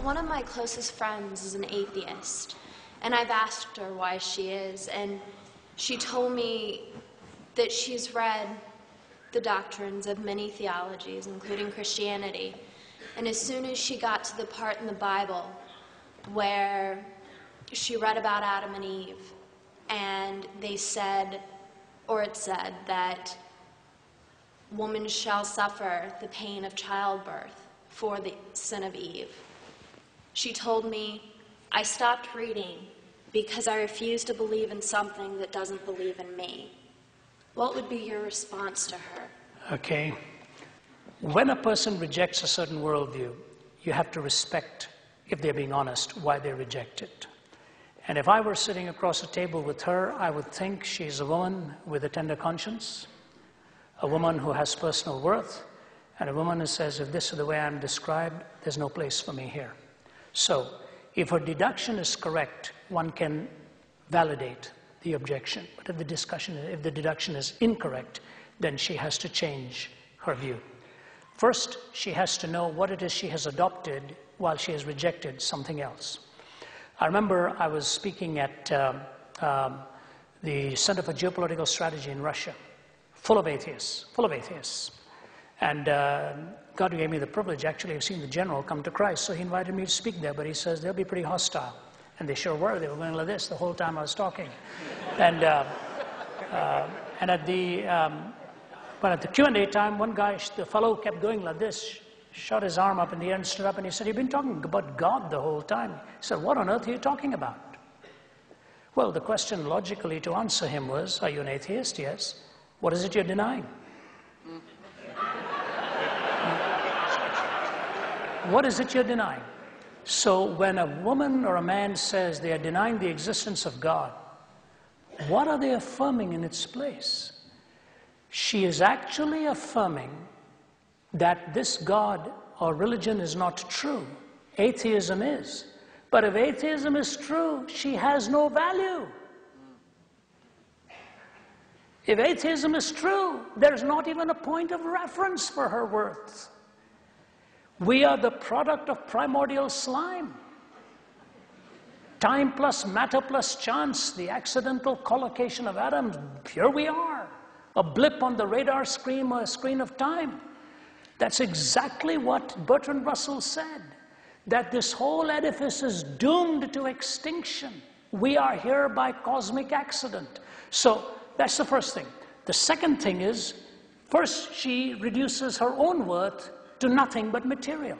one of my closest friends is an atheist, and I've asked her why she is, and she told me that she's read the doctrines of many theologies, including Christianity, and as soon as she got to the part in the Bible where she read about Adam and Eve, and they said, or it said, that woman shall suffer the pain of childbirth for the sin of Eve. She told me, I stopped reading because I refuse to believe in something that doesn't believe in me. What would be your response to her? Okay. When a person rejects a certain worldview, you have to respect, if they're being honest, why they reject it. And if I were sitting across a table with her, I would think she's a woman with a tender conscience, a woman who has personal worth, and a woman who says, if this is the way I'm described, there's no place for me here. So, if her deduction is correct, one can validate the objection. But if the deduction is incorrect, then she has to change her view. First, she has to know what it is she has adopted while she has rejected something else. I remember I was speaking at the Center for Geopolitical Strategy in Russia, full of atheists. And God gave me the privilege, actually, of seeing the general come to Christ, so he invited me to speak there, but he says, they'll be pretty hostile. And they sure were. They were going like this the whole time I was talking. And at the Q&A time, one guy, the fellow kept going like this, shot his arm up in the air and stood up, and he said, you've been talking about God the whole time. He said, what on earth are you talking about? Well, the question logically to answer him was, are you an atheist? Yes. What is it you're denying? What is it you're denying? So when a woman or a man says they are denying the existence of God, what are they affirming in its place? She is actually affirming that this God or religion is not true. Atheism is. But if atheism is true, she has no value. If atheism is true, there's not even a point of reference for her worth. We are the product of primordial slime. Time plus matter plus chance, the accidental collocation of atoms, here we are. A blip on the radar screen or a screen of time. That's exactly what Bertrand Russell said, that this whole edifice is doomed to extinction. We are here by cosmic accident. So that's the first thing. The second thing is, first, she reduces her own worth to nothing but material.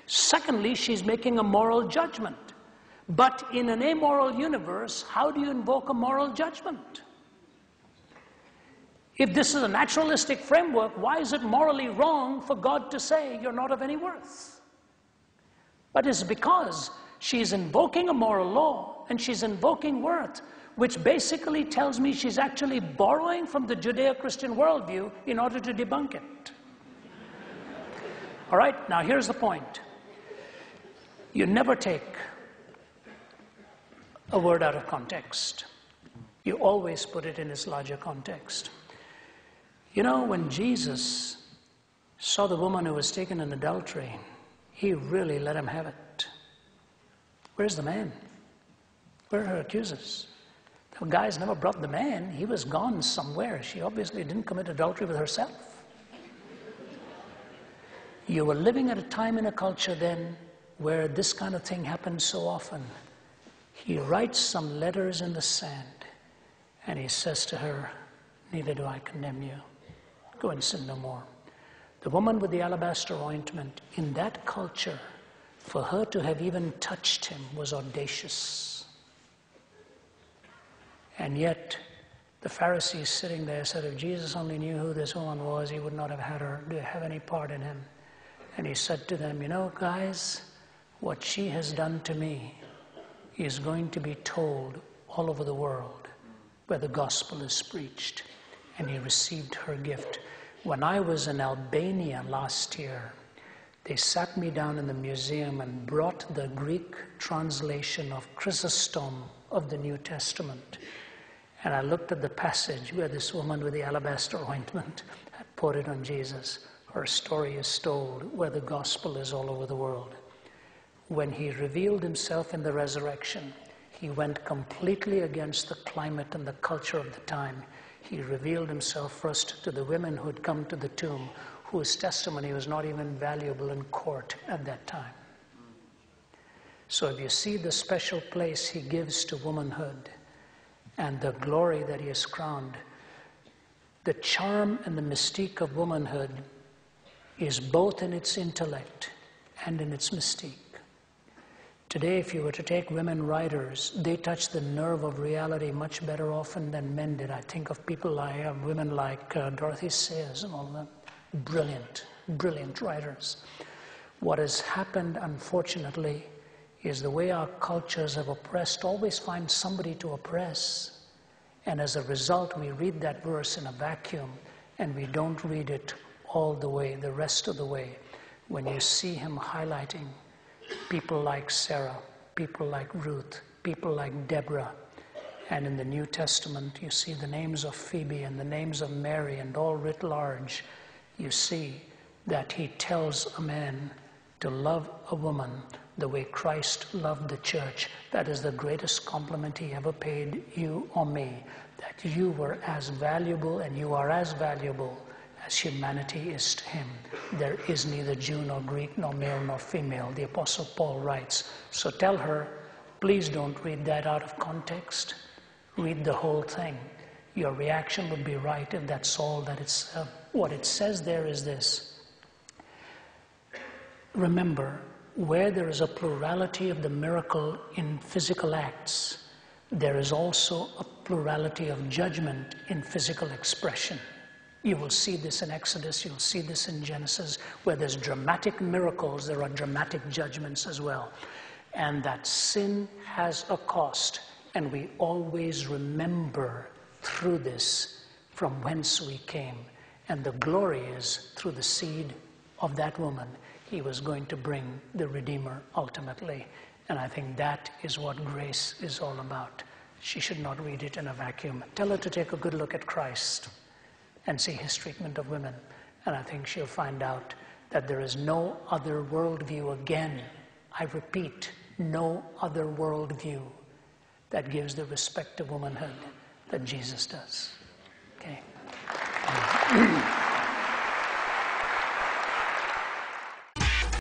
Secondly, she's making a moral judgment. But in an amoral universe, how do you invoke a moral judgment? If this is a naturalistic framework, why is it morally wrong for God to say you're not of any worth? But it's because she's invoking a moral law and she's invoking worth, which basically tells me she's actually borrowing from the Judeo-Christian worldview in order to debunk it. All right, now here's the point. You never take a word out of context. You always put it in its larger context. You know, when Jesus saw the woman who was taken in adultery, he really let him have it. Where's the man? Where are her accusers? The guy's never brought the man. He was gone somewhere. She obviously didn't commit adultery with herself. You were living at a time in a culture then where this kind of thing happened so often. He writes some letters in the sand, and he says to her, neither do I condemn you. Go and sin no more. The woman with the alabaster ointment, in that culture, for her to have even touched him was audacious. And yet, the Pharisees sitting there said, if Jesus only knew who this woman was, he would not have had her to have any part in him. And he said to them, you know, guys, what she has done to me is going to be told all over the world where the gospel is preached. And he received her gift. When I was in Albania last year, they sat me down in the museum and brought the Greek translation of Chrysostom of the New Testament. And I looked at the passage where this woman with the alabaster ointment had poured it on Jesus. Her story is told where the gospel is all over the world. when he revealed himself in the resurrection, he went completely against the climate and the culture of the time. He revealed himself first to the women who had come to the tomb, whose testimony was not even valuable in court at that time. So if you see the special place he gives to womanhood and the glory that he has crowned, the charm and the mystique of womanhood is both in its intellect and in its mystique. Today, if you were to take women writers, they touch the nerve of reality much better often than men did. I think of people like women like Dorothy Sayers and all of them. Brilliant, brilliant writers. What has happened, unfortunately, is the way our cultures have oppressed always find somebody to oppress. And as a result, we read that verse in a vacuum and we don't read it all the way, the rest of the way. When you see him highlighting people like Sarah, people like Ruth, people like Deborah, and in the New Testament you see the names of Phoebe and the names of Mary, and all writ large, you see that he tells a man to love a woman the way Christ loved the church. That is the greatest compliment he ever paid you or me, that you were as valuable and you are as valuable as humanity is to him. There is neither Jew nor Greek, nor male nor female, the Apostle Paul writes. So tell her, please don't read that out of context. Read the whole thing. Your reaction would be right if that's all that it's. What it says there is this. Remember, where there is a plurality of the miracle in physical acts, there is also a plurality of judgment in physical expression. You will see this in Exodus, you'll see this in Genesis. Where there's dramatic miracles, there are dramatic judgments as well. And that sin has a cost, and we always remember through this from whence we came. And the glory is through the seed of that woman. He was going to bring the Redeemer ultimately. And I think that is what grace is all about. She should not read it in a vacuum. Tell her to take a good look at Christ and see his treatment of women. And I think she'll find out that there is no other worldview again. I repeat, no other worldview that gives the respect to womanhood that Jesus does. Okay.